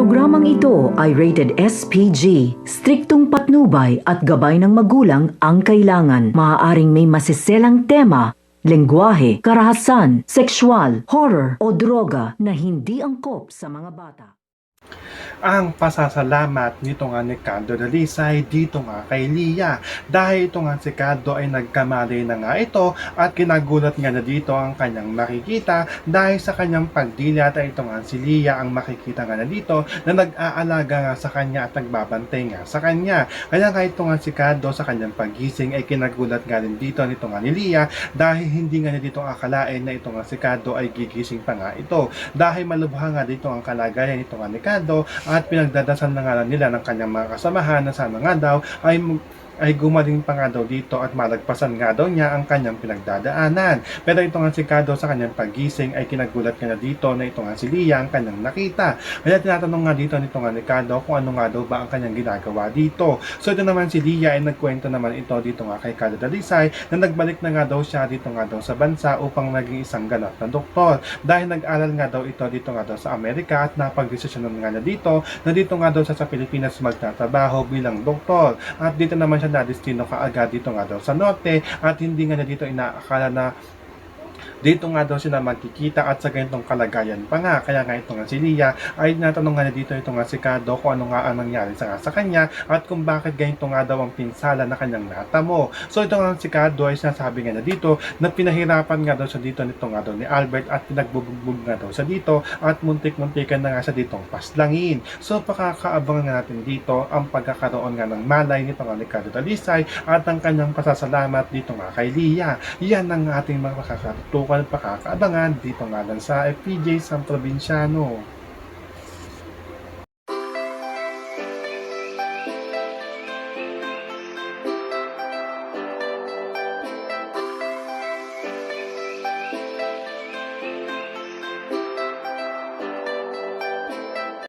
Programang ito ay rated SPG. Striktong patnubay at gabay ng magulang ang kailangan. Maaaring may masiselang tema, lengguwahe, karahasan, sexual, horror o droga na hindi angkop sa mga bata. Ang pasasalamat nito nga ni Cardo Dalisay dito nga kay Lia dahil ito nga si Cardo ay nagkamali na nga ito at kinagulat nga na dito ang kanyang makikita dahil sa kanyang pagdilat ay ito nga si Lia ang makikita nga na dito na nag-aalaga nga sa kanya at nagbabantay nga sa kanya. Kaya nga ito nga si Cardo sa kanyang pagising ay kinagulat nga rin dito nito nga ni Lia dahil hindi nga na dito akalain na ito nga si Cardo ay gigising pa nga ito dahil malubha nga dito ang kalagayan nito nga ni Cardo at pinagdadasal na nga nila ng kanyang mga kasamahan na sana nga daw ay gumaling pa nga daw dito at malagpasan nga daw niya ang kanyang pinagdadaanan. Pero ito nga si Cardo sa kanyang pagising ay kinagulat nga na dito na ito nga si Lia ang kanyang nakita. Kaya tinatanong nga dito nito nga ni Cardo kung ano nga daw ba ang kanyang ginagawa dito. So ito naman si Lia ay nagkwento naman ito dito nga kay Cardo Dalisay na nagbalik na nga daw siya dito nga daw sa bansa upang naging isang ganap na doktor. Dahil nag-aral nga daw ito dito nga daw sa Amerika at napag-desisyonan nga na dito nga daw siya sa Pilipinas magtatrabaho bilang doktor. At dito naman siya na destino kaagad dito nga daw sa norte at hindi nga na dito inaakala na dito nga daw sila magkikita at sa ganitong kalagayan pa nga. Kaya nga ito nga si Lia ay natanong nga na dito ito nga si Cardo kung ano nga ang nangyari sa kanya at kung bakit ganito nga daw ang pinsala na kanyang natamo. So ito nga si Cardo ay sinasabi nga na dito na pinahirapan nga daw siya dito nito nga daw ni Albert at pinagbubugbog nga daw siya dito at muntik-muntikan na nga siya ditong paslangin. So pakakaabangan nga natin dito ang pagkakaroon nga ng malay nito nga ni Cardo Dalisay at ang kanyang pasasalamat dito nga kay Lia. Yan ang ating mga pakakaabangan dito nga lang sa FPJ San Provinciano.